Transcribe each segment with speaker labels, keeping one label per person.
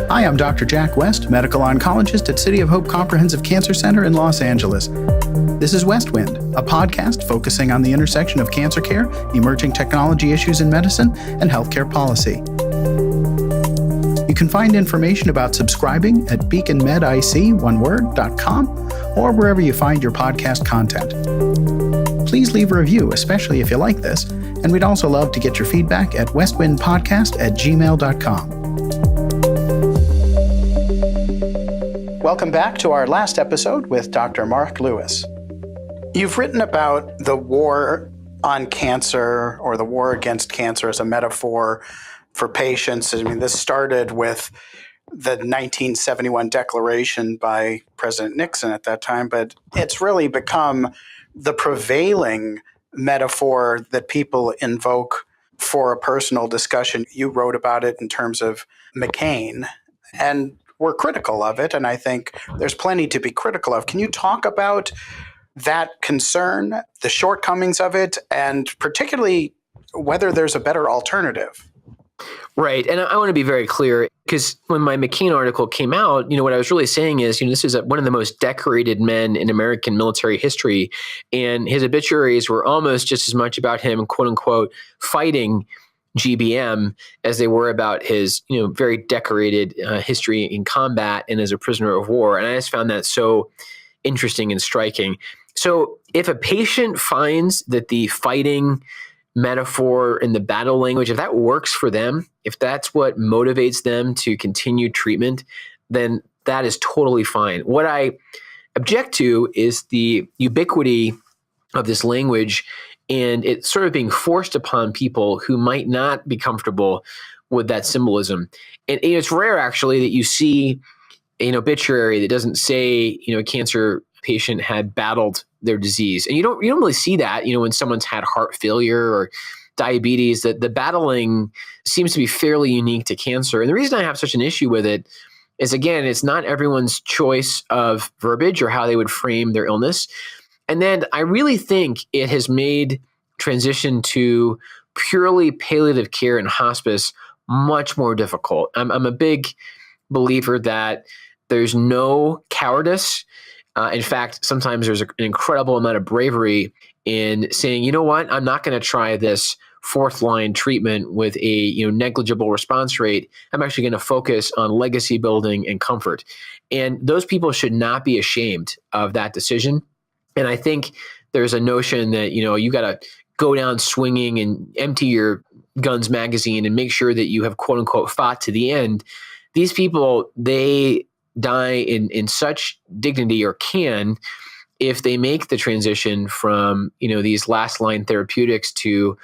Speaker 1: Hi, I'm Dr. Jack West, medical oncologist at City of Hope Comprehensive Cancer Center in Los Angeles. This is West Wind, a podcast focusing on the intersection of cancer care, emerging technology issues in medicine, and healthcare policy. You can find information about subscribing at beaconmedic.com or wherever you find your podcast content. Please leave a review, especially if you like this, and we'd also love to get your feedback at westwindpodcast@gmail.com. Welcome back to our last episode with Dr. Mark Lewis. You've written about the war on cancer or the war against cancer as a metaphor for patients. I mean, this started with the 1971 declaration by President Nixon at that time, but it's really become the prevailing metaphor that people invoke for a personal discussion. You wrote about it in terms of McCain, and we're critical of it, and I think there's plenty to be critical of. Can you talk about that concern, the shortcomings of it, and particularly whether there's a better alternative?
Speaker 2: Right. And I want to be very clear, because when my McCain article came out, what I was really saying is, this is one of the most decorated men in American military history. And his obituaries were almost just as much about him, quote unquote, fighting GBM as they were about his, very decorated history in combat and as a prisoner of war. And I just found that so interesting and striking. So if a patient finds that the fighting metaphor and the battle language, if that works for them, if that's what motivates them to continue treatment, then that is totally fine. What I object to is the ubiquity of this language and it's sort of being forced upon people who might not be comfortable with that symbolism. And it's rare, actually, that you see an obituary that doesn't say, a cancer patient had battled their disease. And you don't really see that, when someone's had heart failure or diabetes, that the battling seems to be fairly unique to cancer. And the reason I have such an issue with it is, again, it's not everyone's choice of verbiage or how they would frame their illness. And then I really think it has made transition to purely palliative care and hospice much more difficult. I'm a big believer that there's no cowardice. In fact, sometimes there's an incredible amount of bravery in saying, you know what, I'm not going to try this fourth line treatment with a negligible response rate. I'm actually going to focus on legacy building and comfort. And those people should not be ashamed of that decision. And I think there's a notion that, you got to go down swinging and empty your guns magazine and make sure that you have, quote unquote, fought to the end. These people, they die in such dignity, or can, if they make the transition from, these last line therapeutics to,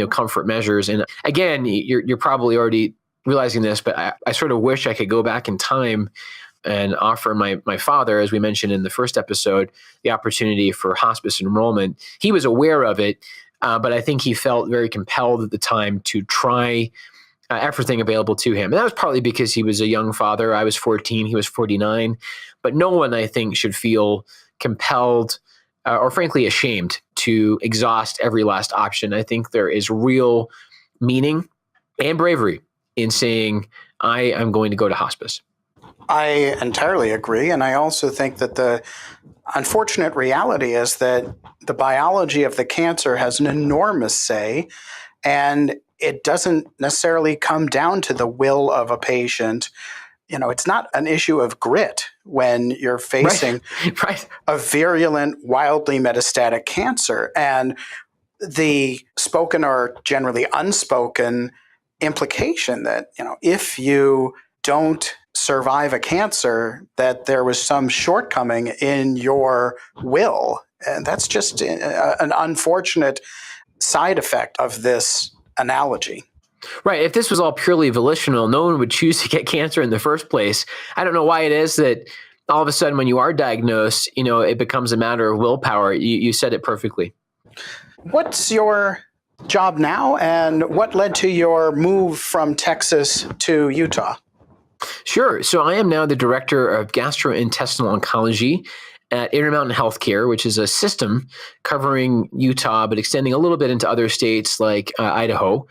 Speaker 2: comfort measures. And again, you're probably already realizing this, but I sort of wish I could go back in time and offer my father, as we mentioned in the first episode, the opportunity for hospice enrollment. He was aware of it, but I think he felt very compelled at the time to try everything available to him. And that was partly because he was a young father. I was 14, he was 49. But no one, I think, should feel compelled or frankly ashamed to exhaust every last option. I think there is real meaning and bravery in saying, I am going to go to hospice.
Speaker 1: I entirely agree. And I also think that the unfortunate reality is that the biology of the cancer has an enormous say, and it doesn't necessarily come down to the will of a patient. It's not an issue of grit when you're facing
Speaker 2: right.
Speaker 1: a virulent, wildly metastatic cancer. And the spoken or generally unspoken implication that, if you don't survive a cancer, that there was some shortcoming in your will. And that's just an unfortunate side effect of this analogy.
Speaker 2: Right. If this was all purely volitional, no one would choose to get cancer in the first place. I don't know why it is that all of a sudden when you are diagnosed, it becomes a matter of willpower. You said it perfectly.
Speaker 1: What's your job now, and what led to your move from Texas to Utah?
Speaker 2: Sure. So I am now the director of gastrointestinal oncology at Intermountain Healthcare, which is a system covering Utah, but extending a little bit into other states like Idaho.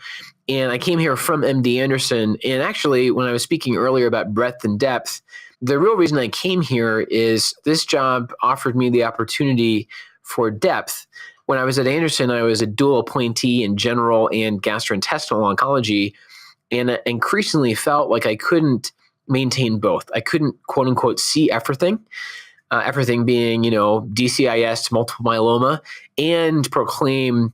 Speaker 2: And I came here from MD Anderson. And actually, when I was speaking earlier about breadth and depth, the real reason I came here is this job offered me the opportunity for depth. When I was at Anderson, I was a dual appointee in general and gastrointestinal oncology, and I increasingly felt like I couldn't maintain both. I couldn't, quote unquote, see everything. Everything being, DCIS, multiple myeloma, and proclaim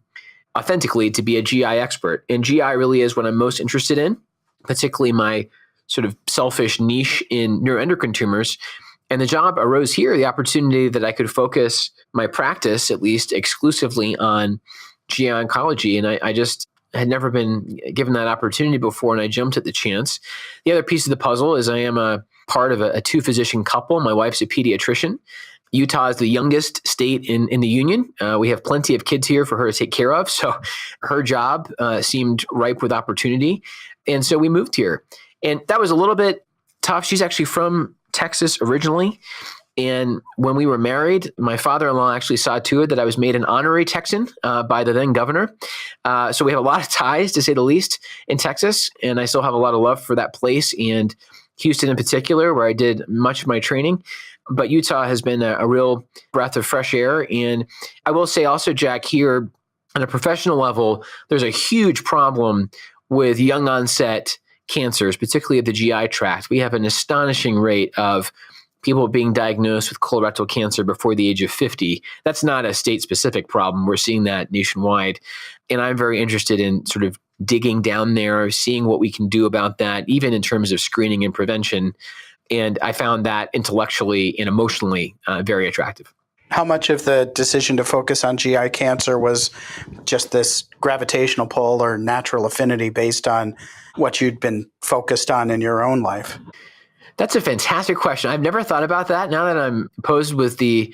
Speaker 2: authentically to be a GI expert. And GI really is what I'm most interested in, particularly my sort of selfish niche in neuroendocrine tumors. And the job arose here, the opportunity that I could focus my practice, at least exclusively on GI oncology. And I just had never been given that opportunity before, and I jumped at the chance. The other piece of the puzzle is I am a part of a two-physician couple. My wife's a pediatrician. Utah is the youngest state in the union. We have plenty of kids here for her to take care of. So her job seemed ripe with opportunity. And so we moved here. And that was a little bit tough. She's actually from Texas originally. And when we were married, my father-in-law actually saw to it that I was made an honorary Texan by the then governor. So we have a lot of ties, to say the least, in Texas. And I still have a lot of love for that place and Houston in particular, where I did much of my training. But Utah has been a real breath of fresh air. And I will say also, Jack, here on a professional level, there's a huge problem with young onset cancers, particularly of the GI tract. We have an astonishing rate of people being diagnosed with colorectal cancer before the age of 50. That's not a state-specific problem. We're seeing that nationwide. And I'm very interested in sort of digging down there, seeing what we can do about that, even in terms of screening and prevention. And I found that intellectually and emotionally very attractive.
Speaker 1: How much of the decision to focus on GI cancer was just this gravitational pull or natural affinity based on what you'd been focused on in your own life?
Speaker 2: That's a fantastic question. I've never thought about that. Now that I'm posed with the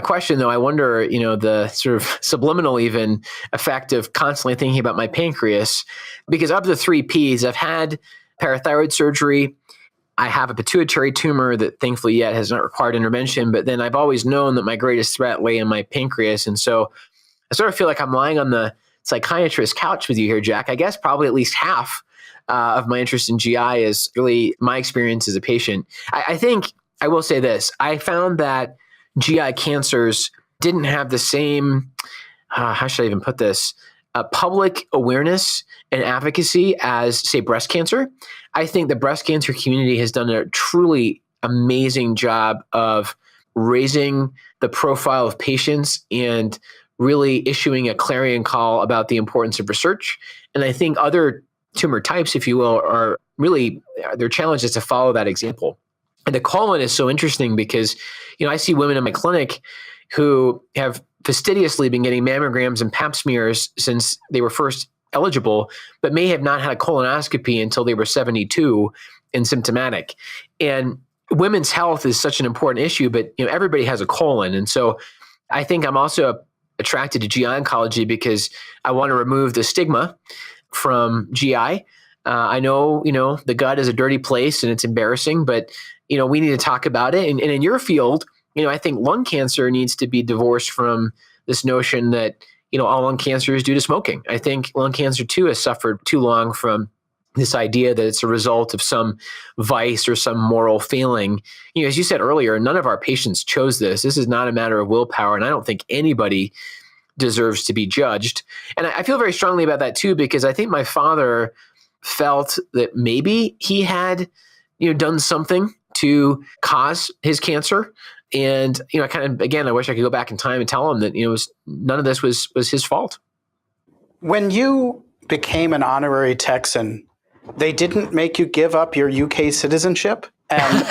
Speaker 2: question, though, I wonder, the sort of subliminal even effect of constantly thinking about my pancreas. Because of the three Ps, I've had parathyroid surgery. I have a pituitary tumor that thankfully yet has not required intervention, but then I've always known that my greatest threat lay in my pancreas. And so I sort of feel like I'm lying on the psychiatrist's couch with you here, Jack. I guess probably at least half of my interest in GI is really my experience as a patient. I think I will say this. I found that GI cancers didn't have the same, how should I even put this, public awareness and advocacy as, say, breast cancer. I think the breast cancer community has done a truly amazing job of raising the profile of patients and really issuing a clarion call about the importance of research. And I think other tumor types, if you will, are really, their challenge is to follow that example. And the colon is so interesting because, I see women in my clinic who have fastidiously been getting mammograms and pap smears since they were first eligible, but may have not had a colonoscopy until they were 72 and symptomatic. And women's health is such an important issue, but everybody has a colon. And so I think I'm also attracted to GI oncology because I want to remove the stigma from GI. I know, the gut is a dirty place and it's embarrassing, but, we need to talk about it. And in your field, I think lung cancer needs to be divorced from this notion that, all lung cancer is due to smoking. I think lung cancer too has suffered too long from this idea that it's a result of some vice or some moral failing. As you said earlier, none of our patients chose this. This is not a matter of willpower. And I don't think anybody deserves to be judged. And I feel very strongly about that too, because I think my father felt that maybe he had, done something to cause his cancer. And, I wish I could go back in time and tell him that, none of this was his fault.
Speaker 1: When you became an honorary Texan, they didn't make you give up your UK citizenship? And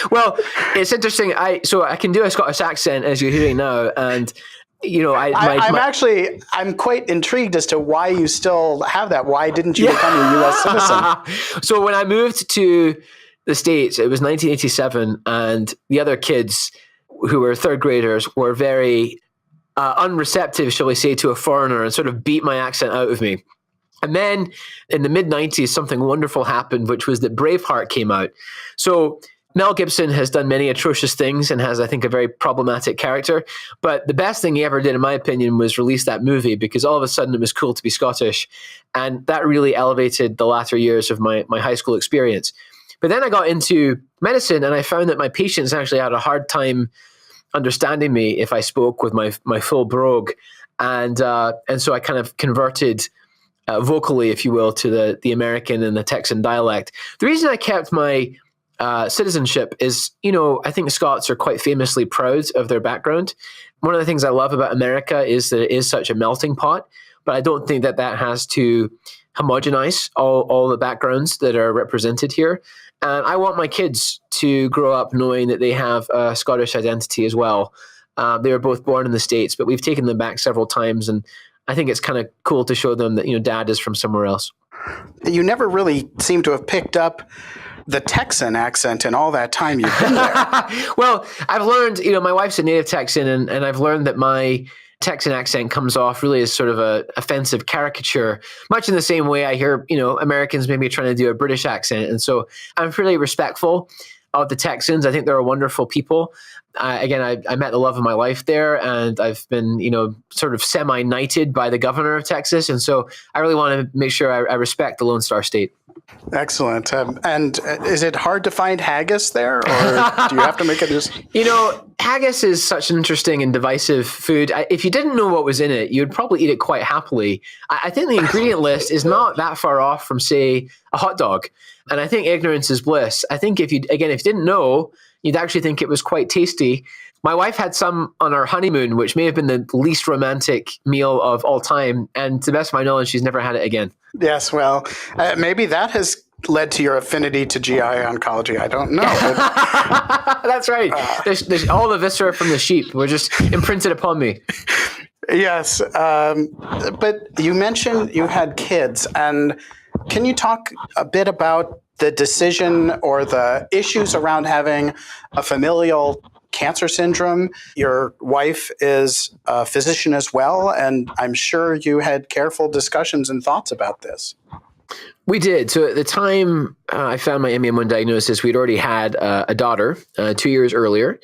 Speaker 2: well, it's interesting. I can do a Scottish accent, as you know, and
Speaker 1: I'm quite intrigued as to why you still have that. Why didn't you become a U.S. citizen?
Speaker 2: So when I moved to the States, it was 1987, and the other kids who were third graders were very unreceptive, shall we say, to a foreigner, and sort of beat my accent out of me. And then in the mid-90s, something wonderful happened, which was that Braveheart came out. So Mel Gibson has done many atrocious things and has, I think, a very problematic character. But the best thing he ever did, in my opinion, was release that movie, because all of a sudden it was cool to be Scottish. And that really elevated the latter years of my high school experience. But then I got into medicine, and I found that my patients actually had a hard time understanding me if I spoke with my full brogue. And so I kind of converted vocally, if you will, to the American and the Texan dialect. The reason I kept my citizenship is, I think Scots are quite famously proud of their background. One of the things I love about America is that it is such a melting pot, but I don't think that has to homogenize all the backgrounds that are represented here. And I want my kids to grow up knowing that they have a Scottish identity as well. They were both born in the States, but we've taken them back several times, and I think it's kind of cool to show them that, Dad is from somewhere else.
Speaker 1: You never really seem to have picked up the Texan accent in all that time you've been there.
Speaker 2: Well, I've learned, my wife's a native Texan, and I've learned that my Texan accent comes off really as sort of a offensive caricature, much in the same way I hear, Americans maybe trying to do a British accent. And so I'm pretty respectful of the Texans. I think they're a wonderful people. I met the love of my life there, and I've been, sort of semi-knighted by the governor of Texas. And so I really want to make sure I respect the Lone Star State.
Speaker 1: Excellent. And is it hard to find haggis there, or do you have to make it?
Speaker 2: Haggis is such an interesting and divisive food. If you didn't know what was in it, you'd probably eat it quite happily. I think the ingredient list is not that far off from, say, a hot dog. And I think ignorance is bliss. I think if you didn't know, you'd actually think it was quite tasty. My wife had some on our honeymoon, which may have been the least romantic meal of all time. And to the best of my knowledge, she's never had it again.
Speaker 1: Yes, well, maybe that has led to your affinity to GI oncology. I don't know.
Speaker 2: That's right. There's all the viscera from the sheep were just imprinted upon me.
Speaker 1: Yes. But you mentioned you had kids. And can you talk a bit about the decision or the issues around having a familial cancer syndrome? Your wife is a physician as well, and I'm sure you had careful discussions and thoughts about this.
Speaker 2: We did. So at the time I found my MEN1 diagnosis, we'd already had a daughter 2 years earlier,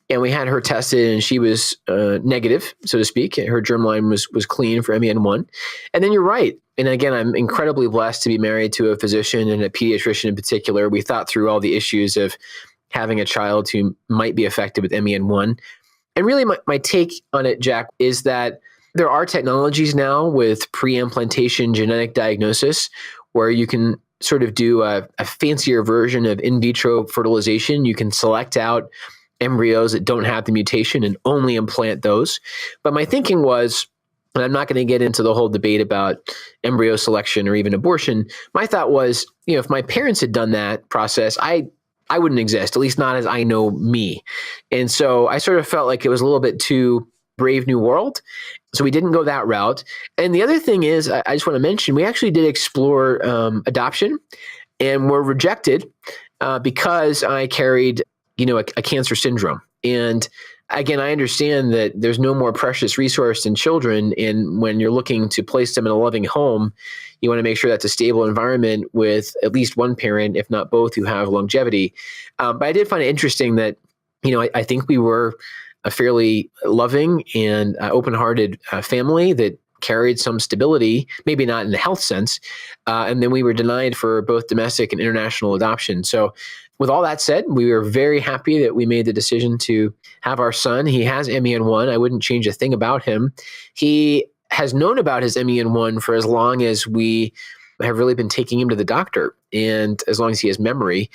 Speaker 2: and we had her tested, and she was negative, so to speak. Her germline was clean for MEN1. And then you're right. And again, I'm incredibly blessed to be married to a physician and a pediatrician in particular. We thought through all the issues of having a child who might be affected with MEN1. And really my take on it, Jack, is that there are technologies now with pre-implantation genetic diagnosis where you can sort of do a fancier version of in vitro fertilization. You can select out embryos that don't have the mutation and only implant those. But my thinking was, and I'm not going to get into the whole debate about embryo selection or even abortion. My thought was, if my parents had done that process, I wouldn't exist, at least not as I know me. And so I sort of felt like it was a little bit too Brave New World. So we didn't go that route. And the other thing is, I just want to mention, we actually did explore adoption and were rejected because I carried, a cancer syndrome. And again, I understand that there's no more precious resource than children. And when you're looking to place them in a loving home, you want to make sure that's a stable environment with at least one parent, if not both, who have longevity. But I did find it interesting that, I think we were a fairly loving and open-hearted family that carried some stability, maybe not in the health sense. And then we were denied for both domestic and international adoption. So with all that said, we were very happy that we made the decision to have our son. He has MEN1. I wouldn't change a thing about him. He has known about his MEN1 for as long as we have really been taking him to the doctor, and as long as he has memory.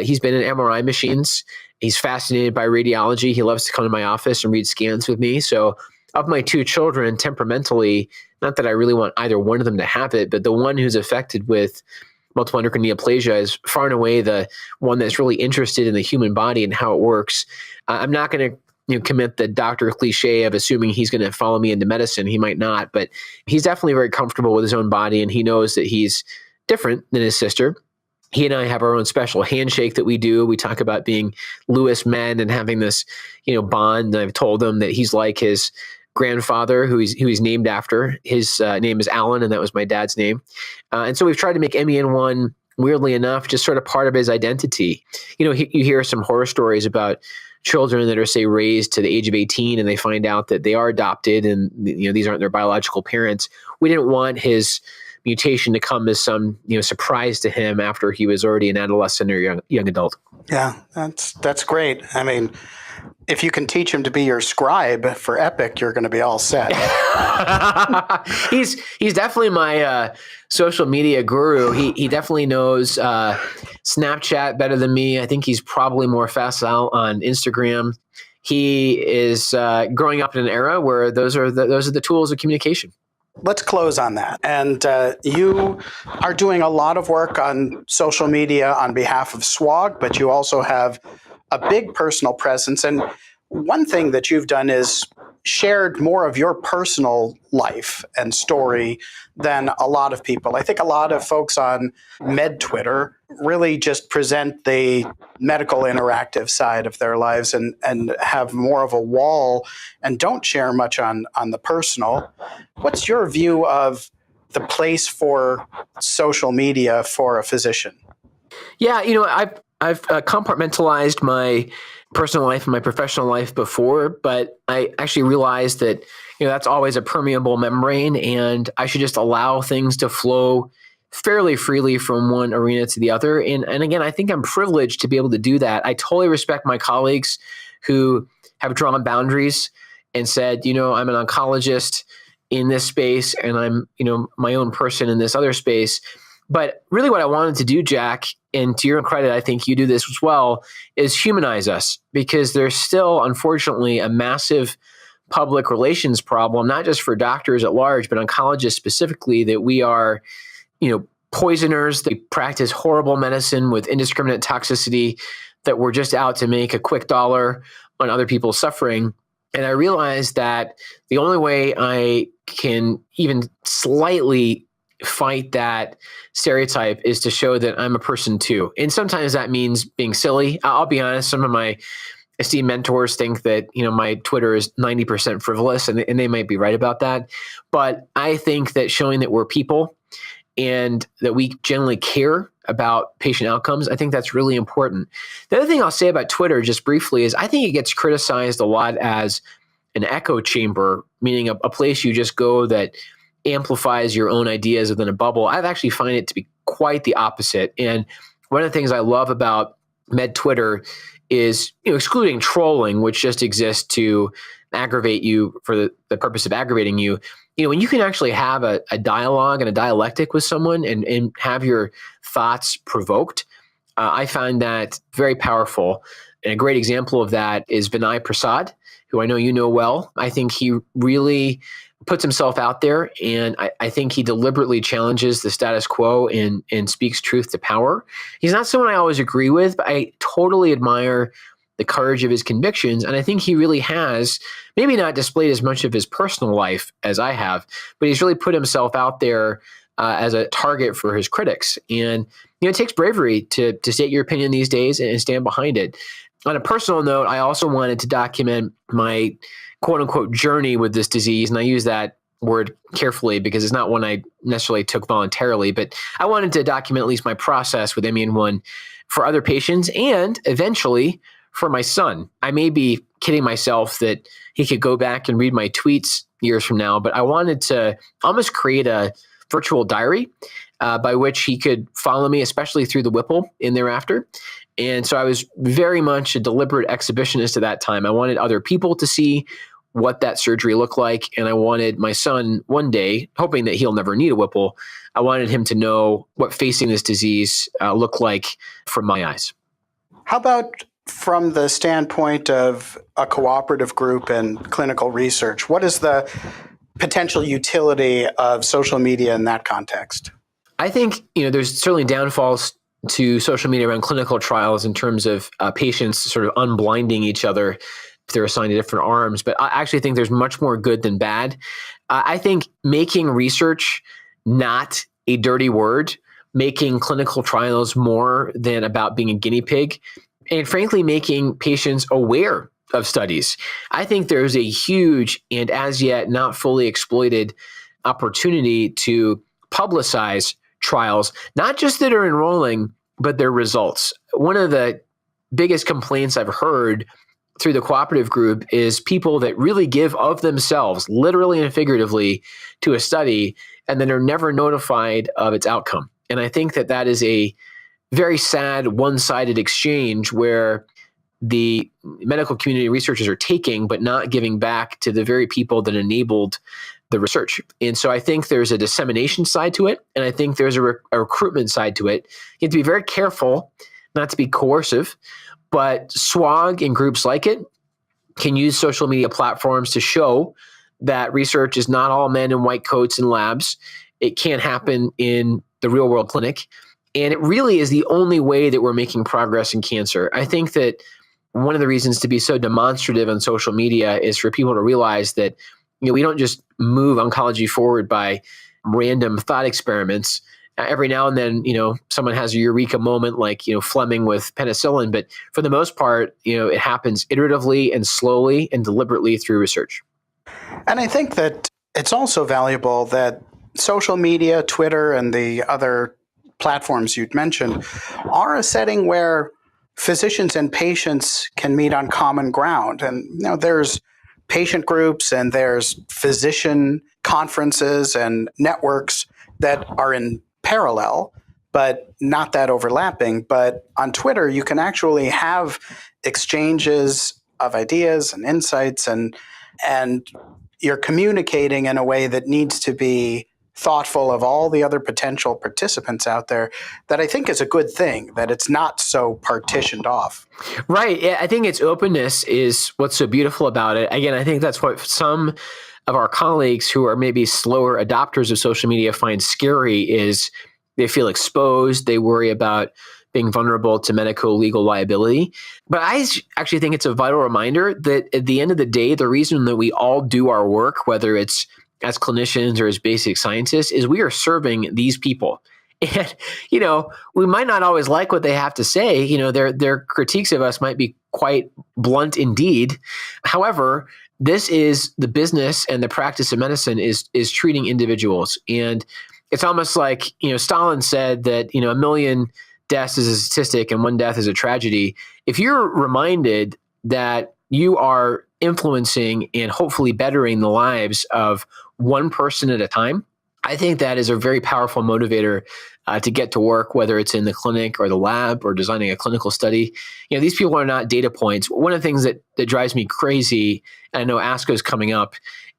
Speaker 2: He's been in MRI machines. He's fascinated by radiology. He loves to come to my office and read scans with me. So of my two children, temperamentally, not that I really want either one of them to have it, but the one who's affected with multiple endocrine neoplasia is far and away the one that's really interested in the human body and how it works. I'm not going to commit the doctor cliche of assuming he's going to follow me into medicine. He might not, but he's definitely very comfortable with his own body, and he knows that he's different than his sister. He and I have our own special handshake that we do. We talk about being Lewis men and having this, bond. And I've told him that he's like his grandfather, who he's named after. His name is Alan, and that was my dad's name. And so we've tried to make MEN1 weirdly enough, just sort of part of his identity. You hear some horror stories about children that are, say, raised to the age of 18 and they find out that they are adopted and, these aren't their biological parents. We didn't want his mutation to come as some, surprise to him after he was already an adolescent or young adult.
Speaker 1: Yeah, that's great. I mean, if you can teach him to be your scribe for Epic, you're going to be all set.
Speaker 2: He's definitely my social media guru. He definitely knows Snapchat better than me. I think he's probably more facile on Instagram. He is growing up in an era where those are the tools of communication.
Speaker 1: Let's close on that. And you are doing a lot of work on social media on behalf of SWOG, but you also have a big personal presence. And one thing that you've done is shared more of your personal life and story than a lot of people. I think a lot of folks on med Twitter really just present the medical interactive side of their lives and have more of a wall and don't share much on the personal. What's your view of the place for social media for a physician?
Speaker 2: Yeah, I've compartmentalized my personal life and my professional life before, but I actually realized that that's always a permeable membrane, and I should just allow things to flow fairly freely from one arena to the other. And again, I think I'm privileged to be able to do that. I totally respect my colleagues who have drawn boundaries and said, I'm an oncologist in this space, and I'm my own person in this other space. But really what I wanted to do, Jack, and to your credit, I think you do this as well, is humanize us, because there's still, unfortunately, a massive public relations problem, not just for doctors at large, but oncologists specifically, that we are, poisoners, that practice horrible medicine with indiscriminate toxicity, that we're just out to make a quick dollar on other people's suffering. And I realized that the only way I can even slightly fight that stereotype is to show that I'm a person too. And sometimes that means being silly. I'll be honest, some of my esteemed mentors think that, my Twitter is 90% frivolous, and they might be right about that. But I think that showing that we're people and that we generally care about patient outcomes, I think that's really important. The other thing I'll say about Twitter, just briefly, is I think it gets criticized a lot as an echo chamber, meaning a place you just go that amplifies your own ideas within a bubble. I've actually find it to be quite the opposite. And one of the things I love about med Twitter is, excluding trolling, which just exists to aggravate you for the purpose of aggravating you, when you can actually have a dialogue and a dialectic with someone and have your thoughts provoked, I find that very powerful. And a great example of that is Vinay Prasad, who I know you know well. I think he really puts himself out there, and I think he deliberately challenges the status quo and speaks truth to power. He's not someone I always agree with, but I totally admire the courage of his convictions. And I think he really has maybe not displayed as much of his personal life as I have, but he's really put himself out there as a target for his critics. And it takes bravery to state your opinion these days and stand behind it. On a personal note, I also wanted to document my quote unquote journey with this disease. And I use that word carefully because it's not one I necessarily took voluntarily, but I wanted to document at least my process with Immune-1 for other patients and eventually for my son. I may be kidding myself that he could go back and read my tweets years from now, but I wanted to almost create a virtual diary by which he could follow me, especially through the Whipple in thereafter. And so I was very much a deliberate exhibitionist at that time. I wanted other people to see what that surgery looked like. And I wanted my son one day, hoping that he'll never need a Whipple, I wanted him to know what facing this disease looked like from my eyes.
Speaker 1: How about from the standpoint of a cooperative group and clinical research? What is the potential utility of social media in that context?
Speaker 2: I think, there's certainly downfalls to social media around clinical trials in terms of patients sort of unblinding each other if they're assigned to different arms. But I actually think there's much more good than bad. I think making research not a dirty word, making clinical trials more than about being a guinea pig, and frankly, making patients aware of studies. I think there's a huge and as yet not fully exploited opportunity to publicize trials, not just that are enrolling, but their results. One of the biggest complaints I've heard through the cooperative group is people that really give of themselves, literally and figuratively, to a study, and then are never notified of its outcome. And I think that that is a very sad one-sided exchange where the medical community researchers are taking, but not giving back to the very people that enabled the research. And so I think there's a dissemination side to it, and I think there's a recruitment side to it. You have to be very careful not to be coercive, but SWOG and groups like it can use social media platforms to show that research is not all men in white coats in labs. It can happen in the real world clinic. And it really is the only way that we're making progress in cancer. I think that one of the reasons to be so demonstrative on social media is for people to realize that we don't just move oncology forward by random thought experiments. Every now and then, someone has a eureka moment like, Fleming with penicillin. But for the most part, it happens iteratively and slowly and deliberately through research.
Speaker 1: And I think that it's also valuable that social media, Twitter, and the other platforms you'd mentioned are a setting where physicians and patients can meet on common ground. And there's patient groups and there's physician conferences and networks that are in parallel, but not that overlapping. But on Twitter, you can actually have exchanges of ideas and insights, and you're communicating in a way that needs to be thoughtful of all the other potential participants out there, that I think is a good thing, that it's not so partitioned off.
Speaker 2: Right. Yeah, I think its openness is what's so beautiful about it. Again, I think that's what some of our colleagues who are maybe slower adopters of social media find scary is they feel exposed. They worry about being vulnerable to medical legal liability. But I actually think it's a vital reminder that at the end of the day, the reason that we all do our work, whether it's as clinicians or as basic scientists, is we are serving these people. And, we might not always like what they have to say. Their critiques of us might be quite blunt indeed. However, this is the business and the practice of medicine is treating individuals. And it's almost like, Stalin said that, 1 million deaths is a statistic and 1 death is a tragedy. If you're reminded that you are influencing and hopefully bettering the lives of one person at a time, I think that is a very powerful motivator to get to work, whether it's in the clinic or the lab or designing a clinical study. These people are not data points. One of the things that drives me crazy, and I know ASCO is coming up,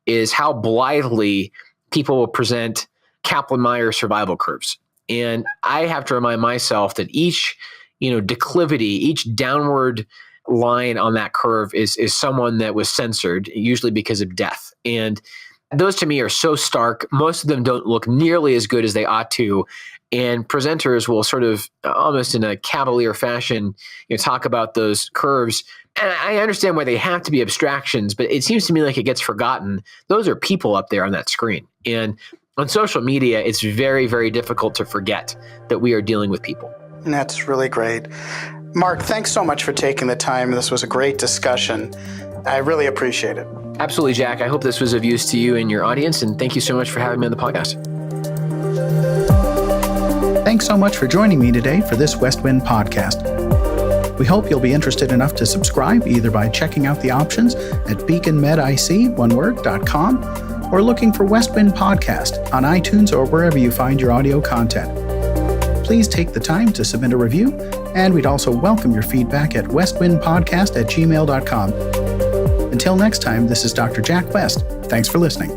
Speaker 2: is how blithely people will present Kaplan-Meier survival curves. And I have to remind myself that each, declivity, each downward line on that curve is someone that was censored, usually because of death. And those to me are so stark. Most of them don't look nearly as good as they ought to. And presenters will sort of almost in a cavalier fashion, talk about those curves. And I understand why they have to be abstractions, but it seems to me like it gets forgotten. Those are people up there on that screen. And on social media, it's very, very difficult to forget that we are dealing with people.
Speaker 1: And that's really great. Mark, thanks so much for taking the time. This was a great discussion. I really appreciate it.
Speaker 2: Absolutely, Jack. I hope this was of use to you and your audience, and thank you so much for having me on the podcast.
Speaker 1: Thanks so much for joining me today for this West Wind podcast. We hope you'll be interested enough to subscribe either by checking out the options at beaconmedic.com or looking for West Wind Podcast on iTunes or wherever you find your audio content. Please take the time to submit a review, and we'd also welcome your feedback at westwindpodcast@gmail.com. Until next time, this is Dr. Jack West. Thanks for listening.